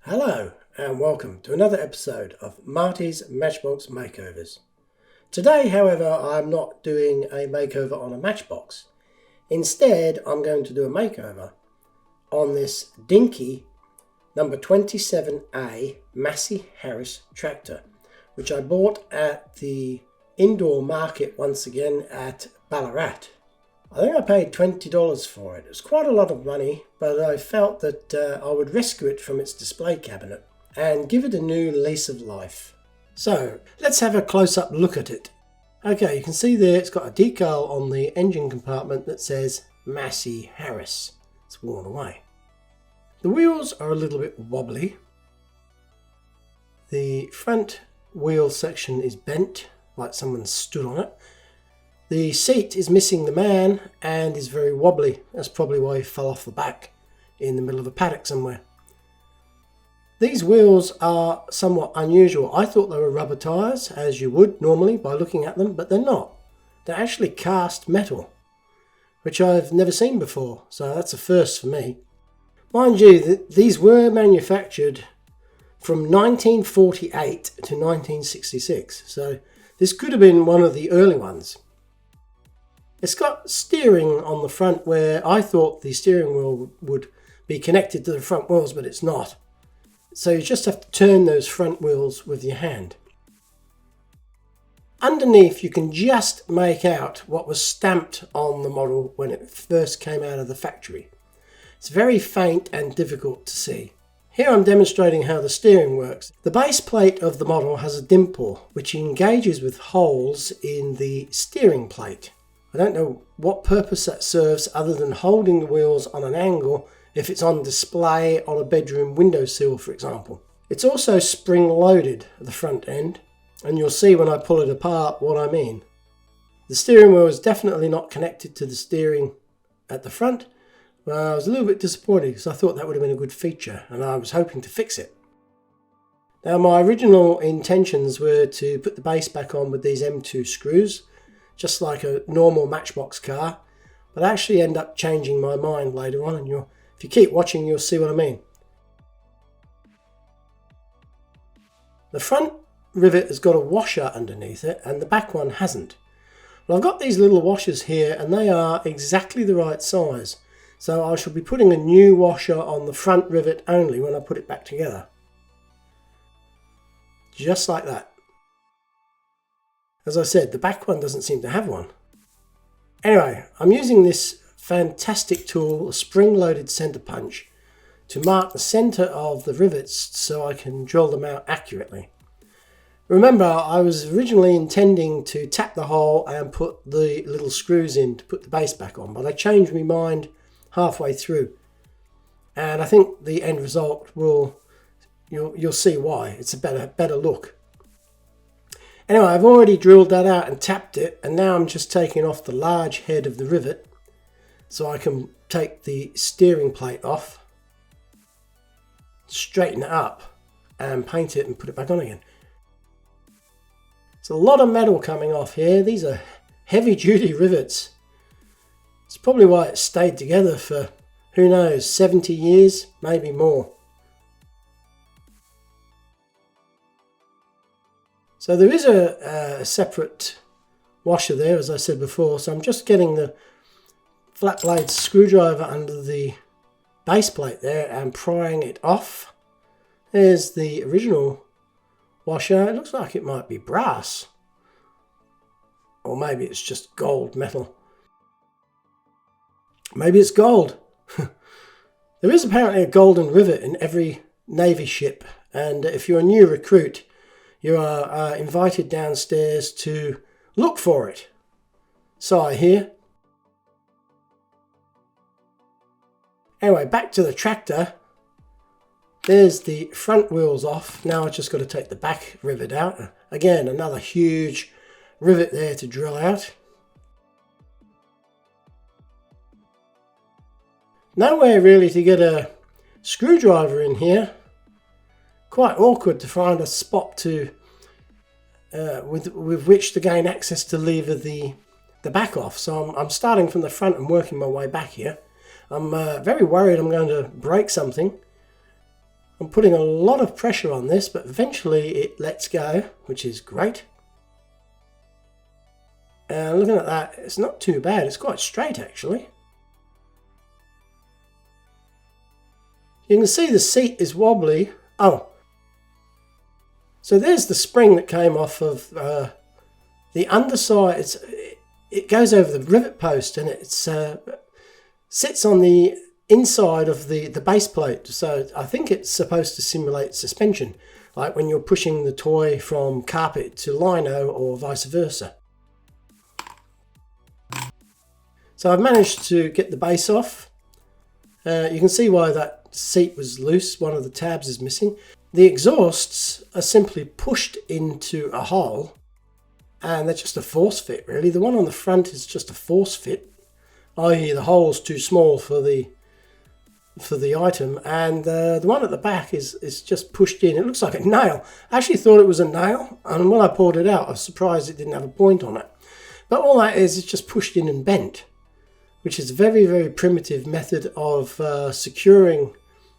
Hello and welcome to another episode of Marty's Matchbox Makeovers. Today, however, I'm not doing a makeover on a matchbox. Instead, I'm going to do a makeover on this DINKY No.27a Massey Harris tractor, which I bought at the indoor market once again at Ballarat. I think I paid $20 for it. It was quite a lot of money, but I felt that I would rescue it from its display cabinet and give it a new lease of life. So let's have a close-up look at it. Okay, you can see there it's got a decal on the engine compartment that says Massey Harris. It's worn away. The wheels are a little bit wobbly. The front wheel section is bent, like someone stood on it. The seat is missing the man and is very wobbly. That's probably why he fell off the back in the middle of a paddock somewhere. These wheels are somewhat unusual. I thought they were rubber tyres, as you would normally by looking at them, but they're not. They're actually cast metal, which I've never seen before, so that's a first for me. Mind you, these were manufactured from 1948 to 1966, so this could have been one of the early ones. It's got steering on the front where I thought the steering wheel would be connected to the front wheels, but it's not. So you just have to turn those front wheels with your hand. Underneath you can just make out what was stamped on the model when it first came out of the factory. It's very faint and difficult to see. Here I'm demonstrating how the steering works. The base plate of the model has a dimple which engages with holes in the steering plate. I don't know what purpose that serves other than holding the wheels on an angle if it's on display on a bedroom windowsill, for example. It's also spring-loaded at the front end, and you'll see when I pull it apart what I mean. The steering wheel is definitely not connected to the steering at the front. Well, I was a little bit disappointed because I thought that would have been a good feature, and I was hoping to fix it. Now, my original intentions were to put the base back on with these M2 screws, just like a normal Matchbox car, but I actually end up changing my mind later on, and if you keep watching you'll see what I mean. The front rivet has got a washer underneath it and the back one hasn't. Well, I've got these little washers here and they are exactly the right size, so I shall be putting a new washer on the front rivet only when I put it back together. Just like that. As I said, the back one doesn't seem to have one. Anyway, I'm using this fantastic tool, a spring-loaded center punch, to mark the center of the rivets so I can drill them out accurately. Remember, I was originally intending to tap the hole and put the little screws in to put the base back on, but I changed my mind halfway through. And I think the end result you'll see why. It's a better look. Anyway, I've already drilled that out and tapped it, and now I'm just taking off the large head of the rivet so I can take the steering plate off, straighten it up and paint it and put it back on again. It's a lot of metal coming off here. These are heavy duty rivets. It's probably why it stayed together for, who knows, 70 years, maybe more. So there is a separate washer there, as I said before, so I'm just getting the flat blade screwdriver under the base plate there and prying it off. There's the original washer. It looks like it might be brass, or maybe it's just gold metal. Maybe it's gold. There is apparently a golden rivet in every Navy ship, and if you're a new recruit, you are invited downstairs to look for it. So I hear. Anyway, back to the tractor. There's the front wheels off. Now I've just got to take the back rivet out. Again, another huge rivet there to drill out. Nowhere really to get a screwdriver in here. Quite awkward to find a spot to with which to gain access to lever the back off. So I'm starting from the front and working my way back here. I'm very worried I'm going to break something. I'm putting a lot of pressure on this, but eventually it lets go, which is great. And looking at that, it's not too bad. It's quite straight actually. You can see the seat is wobbly. Oh, so there's the spring that came off of the underside. It goes over the rivet post, and it sits on the inside of the base plate. So I think it's supposed to simulate suspension, like when you're pushing the toy from carpet to lino or vice versa. So I've managed to get the base off. You can see why that seat was loose. One of the tabs is missing. The exhausts are simply pushed into a hole, and they're just a force fit really. The one on the front is just a force fit, i.e. the hole's too small for the item, and the one at the back is just pushed in. It looks like a nail. I actually thought it was a nail, and when I pulled it out I was surprised it didn't have a point on it. But all that is just pushed in and bent, which is a very, very primitive method of securing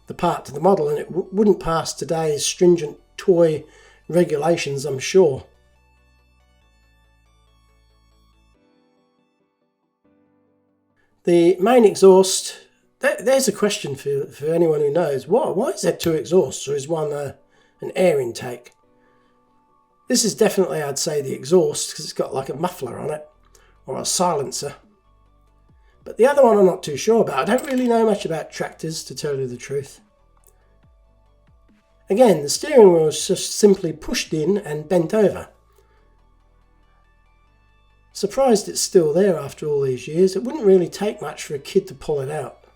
the part to the model, and it wouldn't pass today's stringent toy regulations, I'm sure. The main exhaust, there's a question for anyone who knows. Why is there two exhausts, or is one an air intake? This is definitely, I'd say, the exhaust, because it's got like a muffler on it, or a silencer. But the other one I'm not too sure about. I don't really know much about tractors, to tell you the truth. Again, the steering wheel is just simply pushed in and bent over. Surprised it's still there after all these years. It wouldn't really take much for a kid to pull it out.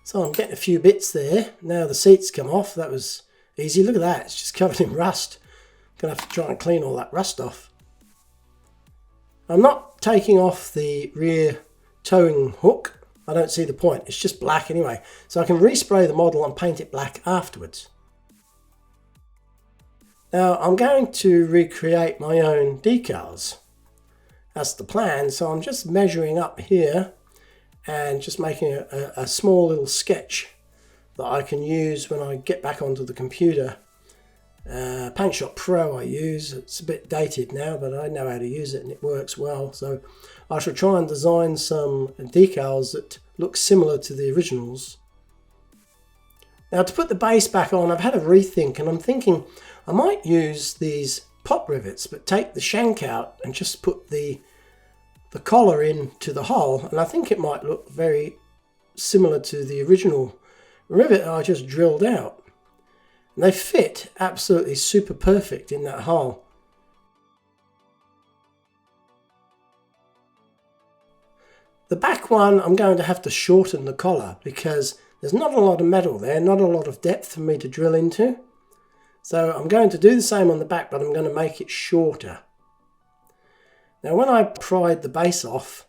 So I'm getting a few bits there. Now the seats come off. That was easy. Look at that. It's just covered in rust. Gonna have to try and clean all that rust off. I'm not taking off the rear towing hook. I don't see the point. It's just black anyway. So I can respray the model and paint it black afterwards. Now I'm going to recreate my own decals. That's the plan. So I'm just measuring up here and just making a small little sketch that I can use when I get back onto the computer. Paint Shop Pro I use. It's a bit dated now, but I know how to use it and it works well. So I shall try and design some decals that look similar to the originals. Now to put the base back on, I've had a rethink, and I'm thinking I might use these pop rivets, but take the shank out and just put the collar into the hole, and I think it might look very similar to the original rivet I just drilled out. And they fit absolutely super perfect in that hole. The back one, I'm going to have to shorten the collar because there's not a lot of metal there, not a lot of depth for me to drill into. So I'm going to do the same on the back, but I'm going to make it shorter. Now when I pried the base off,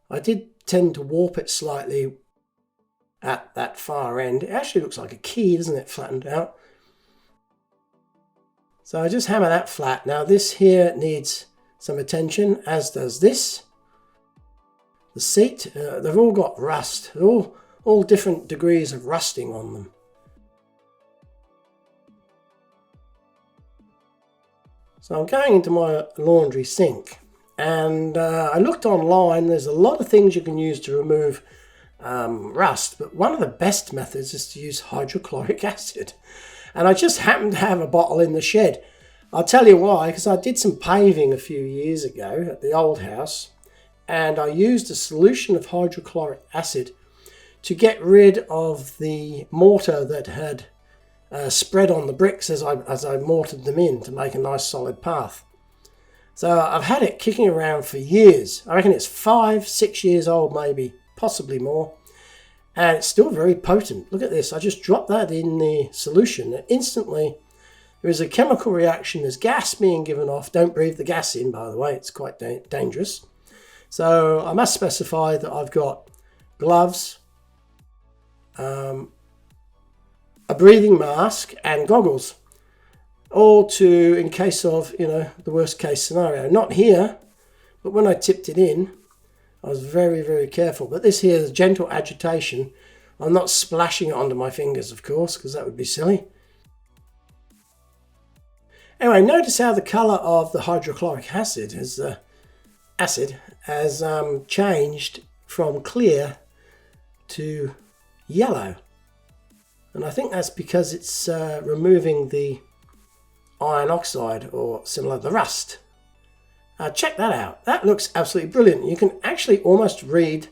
I did tend to warp it slightly at that far end. It actually looks like a key, doesn't it, flattened out? So I just hammer that flat. Now this here needs some attention, as does this. The seat, they've all got rust. They're all different degrees of rusting on them. So I'm going into my laundry sink, and I looked online. There's a lot of things you can use to remove rust, but one of the best methods is to use hydrochloric acid. And I just happened to have a bottle in the shed. I'll tell you why, because I did some paving a few years ago at the old house, and I used a solution of hydrochloric acid to get rid of the mortar that had spread on the bricks as I mortared them in to make a nice solid path. So I've had it kicking around for years. I reckon it's 5-6 years old, maybe, possibly more. And it's still very potent. Look at this. I just dropped that in the solution, and instantly there is a chemical reaction. There's gas being given off. Don't breathe the gas in, by the way. It's quite dangerous. So I must specify that I've got gloves, a breathing mask and goggles, all in case of, the worst case scenario. Not here, but when I tipped it in, I was very, very careful. But this here is gentle agitation. I'm not splashing it onto my fingers, of course, because that would be silly. Anyway, notice how the colour of the hydrochloric acid has changed from clear to yellow. And I think that's because it's removing the iron oxide or similar, the rust. Check that out. That looks absolutely brilliant. You can actually almost read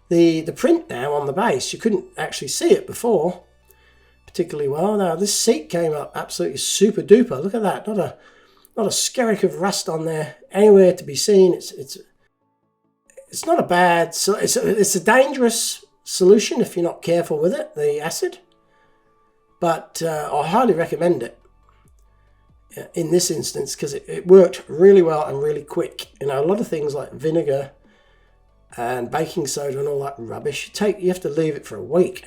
the print now on the base. You couldn't actually see it before particularly well. Now this seat came up absolutely super duper. Look at that. Not a skerrick of rust on there anywhere to be seen. It's not a bad. So it's a dangerous solution if you're not careful with it, the acid. But I highly recommend it in this instance because it worked really well and really quick. You know, a lot of things like vinegar and baking soda and all that rubbish, you have to leave it for a week.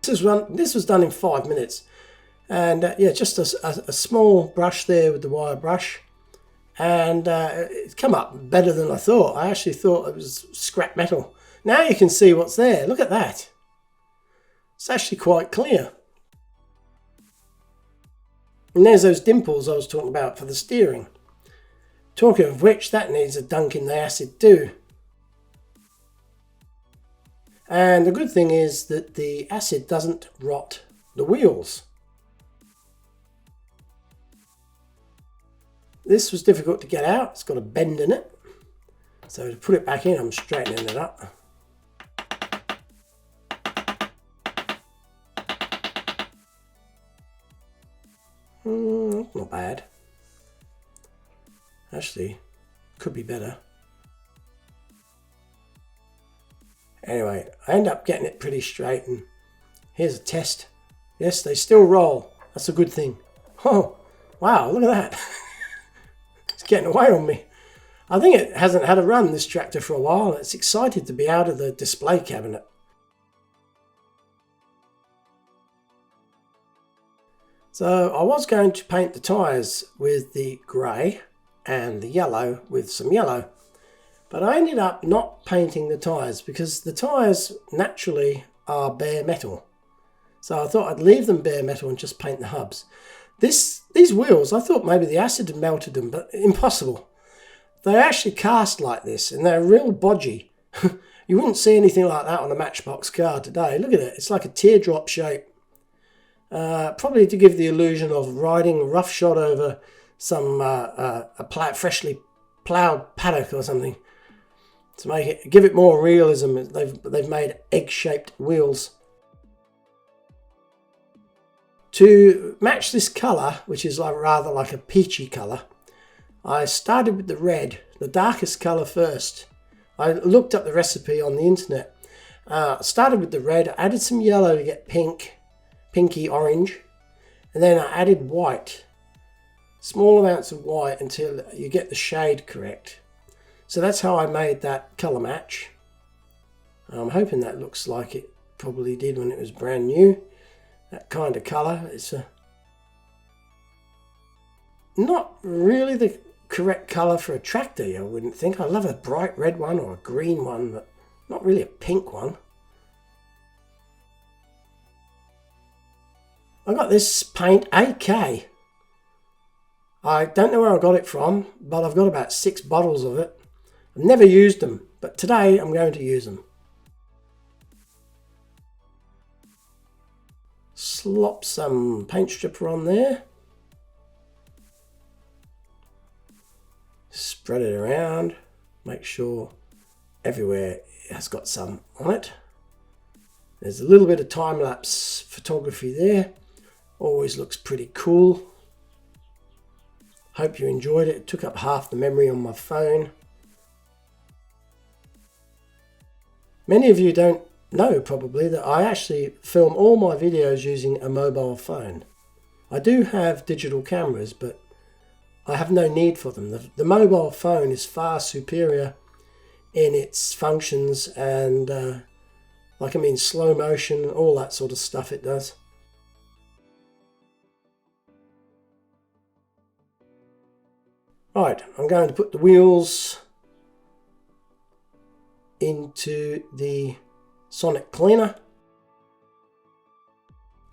This was done in 5 minutes, and yeah, just a small brush there with the wire brush, and it's come up better than I thought. I actually thought it was scrap metal. Now you can see what's there. Look at that. It's actually quite clear. And there's those dimples I was talking about for the steering. Talking of which, that needs a dunk in the acid too. And the good thing is that the acid doesn't rot the wheels. This was difficult to get out. It's got a bend in it. So to put it back in, I'm straightening it up. Not bad. Actually, could be better. Anyway, I end up getting it pretty straight, and here's a test. Yes, they still roll. That's a good thing. Oh, wow, look at that. It's getting away on me. I think it hasn't had a run, this tractor, for a while. It's excited to be out of the display cabinet. So I was going to paint the tyres with the grey and the yellow with some yellow. But I ended up not painting the tyres because the tyres naturally are bare metal. So I thought I'd leave them bare metal and just paint the hubs. These wheels, I thought maybe the acid had melted them, but impossible. They're actually cast like this and they're real bodgy. You wouldn't see anything like that on a Matchbox car today. Look at it, it's like a teardrop shape. Probably to give the illusion of riding roughshod over some freshly ploughed paddock or something. To give it more realism, they've made egg-shaped wheels. To match this colour, which is rather like a peachy colour, I started with the red, the darkest colour first. I looked up the recipe on the internet. Started with the red, added some yellow to get pinky orange, and then I added white. Small amounts of white until you get the shade correct. So that's how I made that colour match. I'm hoping that looks like it probably did when it was brand new. That kind of colour. It's not really the correct colour for a tractor, I wouldn't think. I love a bright red one or a green one, but not really a pink one. I got this paint AK. I don't know where I got it from, but I've got about 6 bottles of it. I've never used them, but today I'm going to use them. Slop some paint stripper on there. Spread it around. Make sure everywhere has got some on it. There's a little bit of time-lapse photography there. Always looks pretty cool. Hope you enjoyed it. It took up half the memory on my phone. Many of you don't know probably that I actually film all my videos using a mobile phone. I do have digital cameras, but I have no need for them. The mobile phone is far superior in its functions and slow motion, all that sort of stuff it does. Right, I'm going to put the wheels into the sonic cleaner.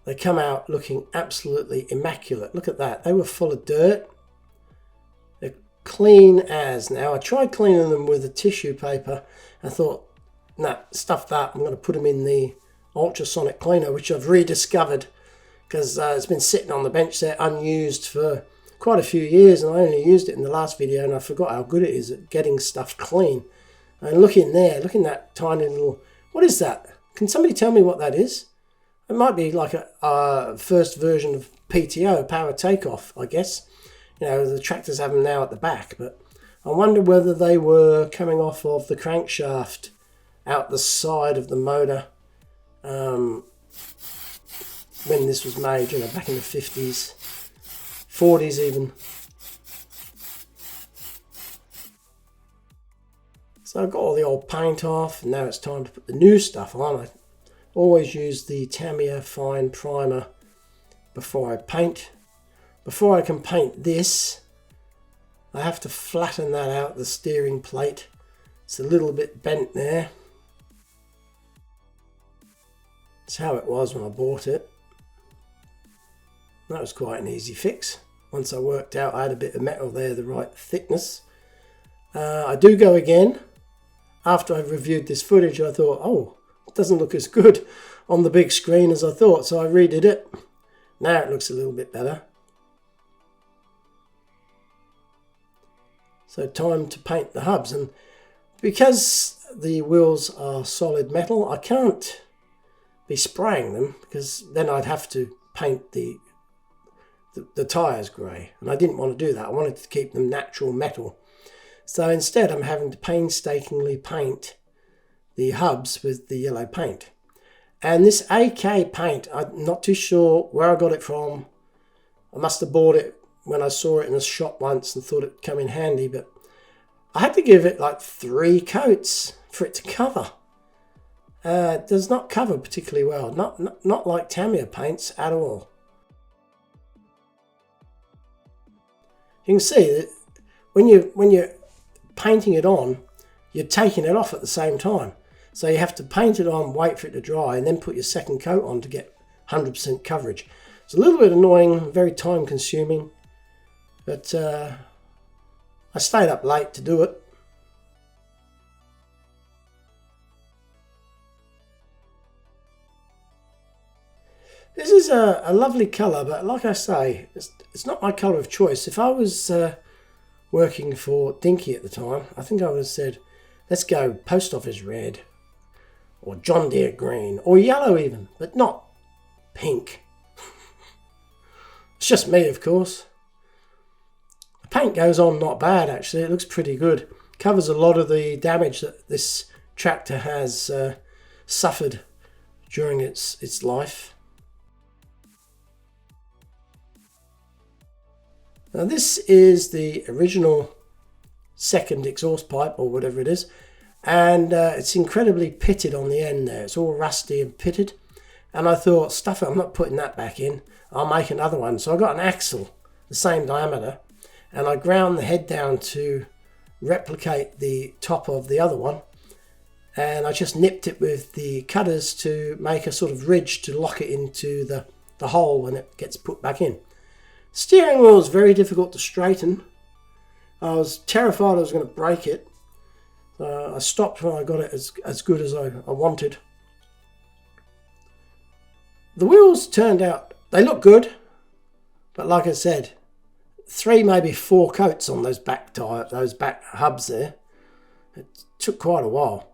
They come out looking absolutely immaculate. Look at that. They were full of dirt. They're clean as now. I tried cleaning them with a tissue paper. I thought, nah, stuff that. I'm going to put them in the ultrasonic cleaner, which I've rediscovered because it's been sitting on the bench there unused for quite a few years, and I only used it in the last video, and I forgot how good it is at getting stuff clean. And look in there, look in that tiny little, what is that? Can somebody tell me what that is? It might be like a first version of PTO, power takeoff, I guess. You know, the tractors have them now at the back, but I wonder whether they were coming off of the crankshaft out the side of the motor when this was made, you know, back in the 50s, 40s even. So I've got all the old paint off, and now it's time to put the new stuff on. I always use the Tamiya Fine Primer before I paint. Before I can paint this, I have to flatten that out, the steering plate. It's a little bit bent there. That's how it was when I bought it. That was quite an easy fix. Once I worked out I had a bit of metal there, the right thickness. I do go again. After I've reviewed this footage, I thought, oh, it doesn't look as good on the big screen as I thought, so I redid it. Now it looks a little bit better. So time to paint the hubs, and because the wheels are solid metal, I can't be spraying them because then I'd have to paint the tyres grey, and I didn't want to do that. I wanted to keep them natural metal. So instead I'm having to painstakingly paint the hubs with the yellow paint. And this AK paint, I'm not too sure where I got it from. I must have bought it when I saw it in a shop once and thought it'd come in handy, but I had to give it like 3 coats for it to cover. It does not cover particularly well, not like Tamiya paints at all. You can see that when you're painting it on, you're taking it off at the same time. So you have to paint it on, wait for it to dry, and then put your second coat on to get 100% coverage. It's a little bit annoying, very time consuming, but I stayed up late to do it. This is a lovely colour, but like I say, it's not my colour of choice. If I was working for DINKY at the time, I think I would have said, let's go post office red, or John Deere green, or yellow even, but not pink. It's just me, of course. The paint goes on not bad, actually. It looks pretty good. Covers a lot of the damage that this tractor has suffered during its life. Now this is the original second exhaust pipe, or whatever it is, and it's incredibly pitted on the end there. It's all rusty and pitted, and I thought, stuff it, I'm not putting that back in, I'll make another one. So I got an axle the same diameter, and I ground the head down to replicate the top of the other one, and I just nipped it with the cutters to make a sort of ridge to lock it into the hole when it gets put back in. Steering wheel is very difficult to straighten. I was terrified I was going to break it. I stopped when I got it as good as I wanted. The wheels turned out, they look good, but like I said, 3 maybe 4 coats on those back hubs there. It took quite a while.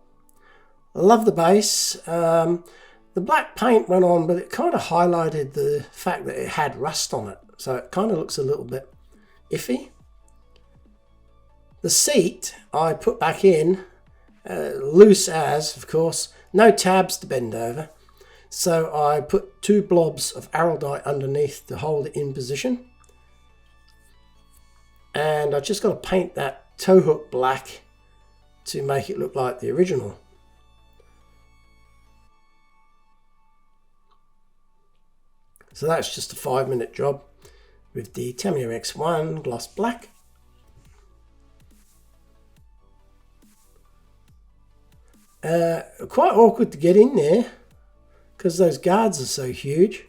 I love the base. The black paint went on, but it kind of highlighted the fact that it had rust on it. So it kind of looks a little bit iffy. The seat I put back in, loose as, of course, no tabs to bend over. So I put 2 blobs of araldite underneath to hold it in position. And I just got to paint that tow hook black to make it look like the original. So that's just a 5-minute job with the Tamiya X1 gloss black. Quite awkward to get in there because those guards are so huge.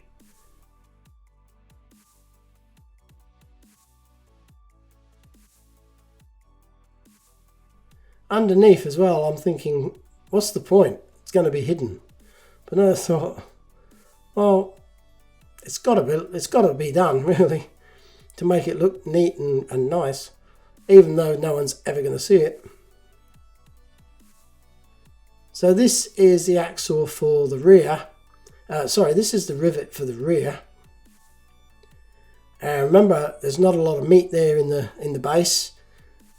Underneath as well, I'm thinking, what's the point? It's going to be hidden. But then I thought, well, it's got to be done really to make it look neat and nice, even though no one's ever going to see it. So this is the axle for the rear. This is the rivet for the rear. And remember, there's not a lot of meat there in the base.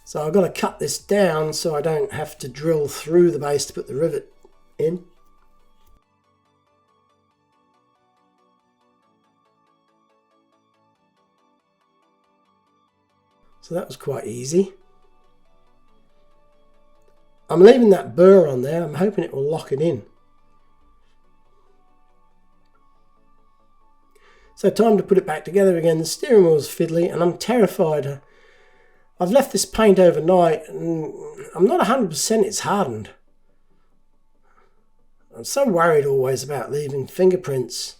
So I've got to cut this down so I don't have to drill through the base to put the rivet in. So that was quite easy. I'm leaving that burr on there. I'm hoping it will lock it in. So time to put it back together again. The steering wheel is fiddly and I'm terrified. I've left this paint overnight and I'm not 100% it's hardened. I'm so worried always about leaving fingerprints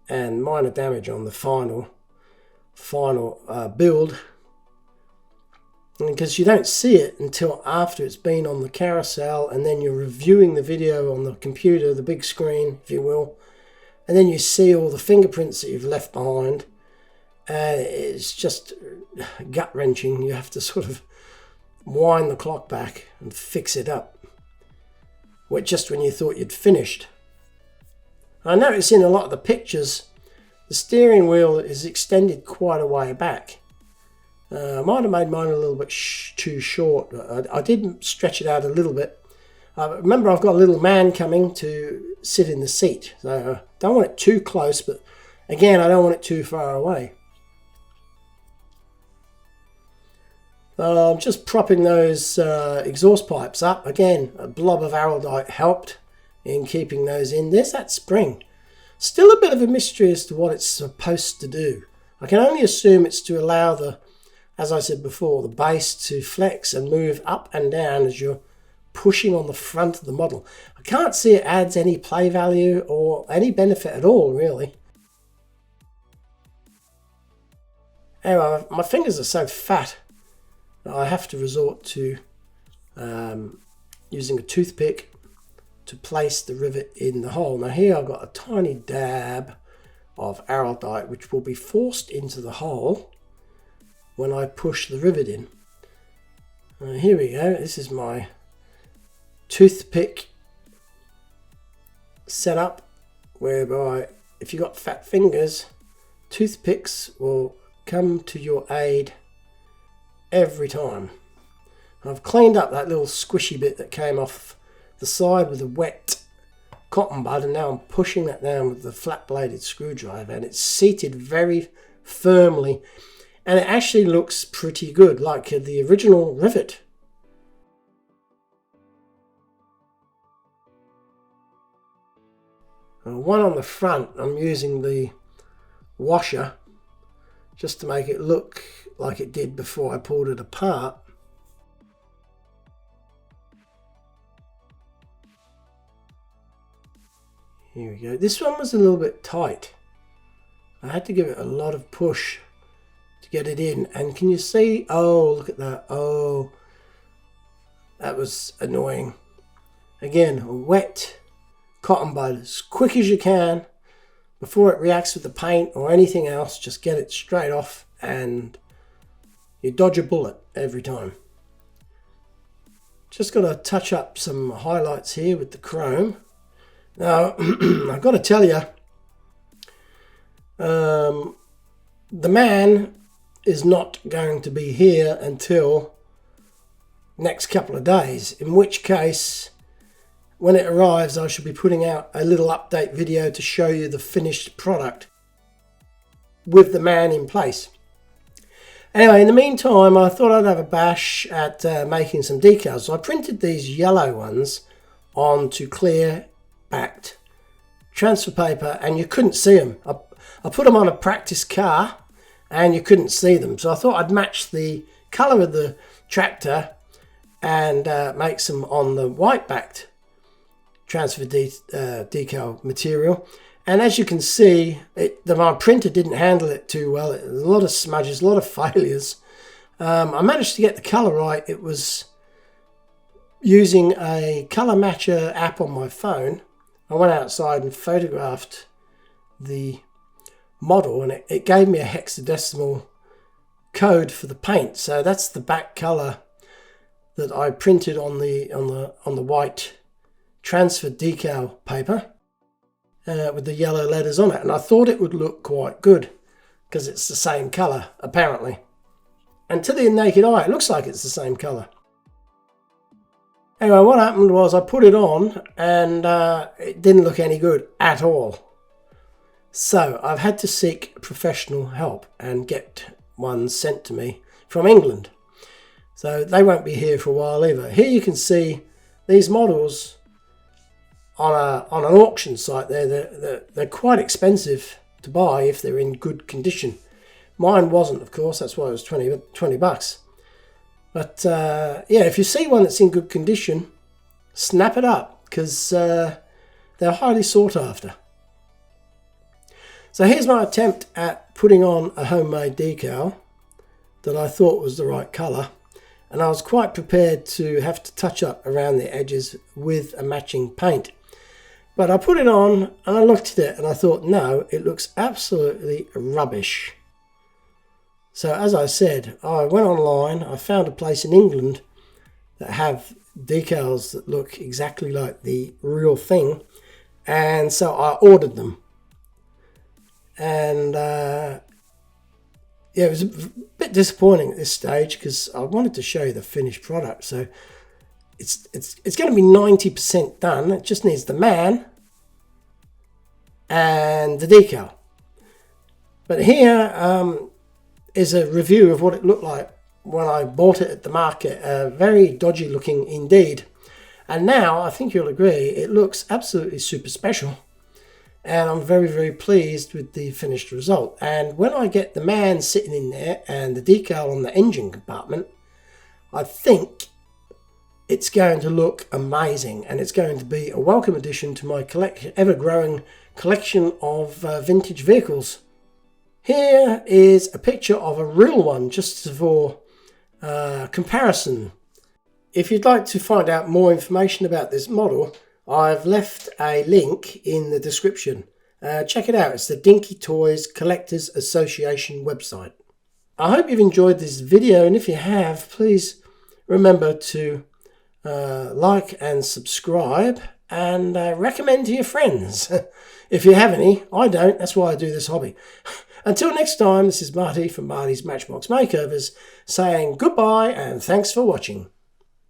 and minor damage on the final build, because you don't see it until after it's been on the carousel, and then you're reviewing the video on the computer, the big screen if you will, and then you see all the fingerprints that you've left behind. It's just gut-wrenching. You have to sort of wind the clock back and fix it up, just when you thought you'd finished. I notice in a lot of the pictures the steering wheel is extended quite a way back. I might have made mine a little bit too short. I did stretch it out a little bit. Remember, I've got a little man coming to sit in the seat, so I don't want it too close, but again, I don't want it too far away. I'm just propping those exhaust pipes up. Again, a blob of araldite helped in keeping those in. There's that spring. Still a bit of a mystery as to what it's supposed to do. I can only assume it's to allow the, as I said before, the base to flex and move up and down as you're pushing on the front of the model. I can't see it adds any play value or any benefit at all, really. Anyway, my fingers are so fat that I have to resort to using a toothpick to place the rivet in the hole. Now here I've got a tiny dab of araldite which will be forced into the hole when I push the rivet in. Here we go. This is my toothpick setup, whereby if you've got fat fingers, toothpicks will come to your aid every time. I've cleaned up that little squishy bit that came off the side with a wet cotton bud, and now I'm pushing that down with the flat bladed screwdriver, and it's seated very firmly, and it actually looks pretty good, like the original rivet. One on the front, I'm using the washer just to make it look like it did before I pulled it apart. Here we go. This one was a little bit tight. I had to give it a lot of push to get it in. And can you see? Oh, look at that. Oh, that was annoying. Again, a wet cotton bud as quick as you can before it reacts with the paint or anything else. Just get it straight off and you dodge a bullet every time. Just got to touch up some highlights here with the chrome. Now, I've got to tell you, the man is not going to be here until next couple of days, in which case, when it arrives, I shall be putting out a little update video to show you the finished product with the man in place. Anyway, in the meantime, I thought I'd have a bash at making some decals. So I printed these yellow ones onto clear backed transfer paper, and you couldn't see them. I put them on a practice car and you couldn't see them, so I thought I'd match the colour of the tractor and make some on the white backed transfer decal material. And as you can see, my printer didn't handle it too well. It was a lot of smudges, a lot of failures. I managed to get the colour right. It was using a colour matcher app on my phone. I went outside and photographed the model, and it gave me a hexadecimal code for the paint. So that's the back colour that I printed on the white transfer decal paper with the yellow letters on it, and I thought it would look quite good because it's the same colour apparently, and to the naked eye it looks like it's the same colour. Anyway, what happened was I put it on and it didn't look any good at all. So I've had to seek professional help and get one sent to me from England. So they won't be here for a while either. Here you can see these models on an auction site there. They're quite expensive to buy if they're in good condition. Mine wasn't, of course, that's why it was 20 bucks. But yeah, if you see one that's in good condition, snap it up, because they're highly sought after. So here's my attempt at putting on a homemade decal that I thought was the right colour. And I was quite prepared to have to touch up around the edges with a matching paint. But I put it on and I looked at it and I thought, no, it looks absolutely rubbish. So as I said, I went online, I found a place in England that have decals that look exactly like the real thing. And so I ordered them. And yeah, it was a bit disappointing at this stage because I wanted to show you the finished product. So it's going to be 90% done. It just needs the man and the decal. But here is a review of what it looked like when I bought it at the market. Very dodgy looking indeed. And now I think you'll agree it looks absolutely super special. And I'm very, very pleased with the finished result. And when I get the man sitting in there and the decal on the engine compartment, I think it's going to look amazing. And it's going to be a welcome addition to my ever-growing collection of vintage vehicles. Here is a picture of a real one, just for comparison. If you'd like to find out more information about this model, I've left a link in the description. Check it out. It's the Dinky Toys Collectors Association website. I hope you've enjoyed this video, and if you have, please remember to like and subscribe and recommend to your friends. If you have any, I don't. That's why I do this hobby. Until next time, this is Marty from Marty's Matchbox Makeovers saying goodbye and thanks for watching.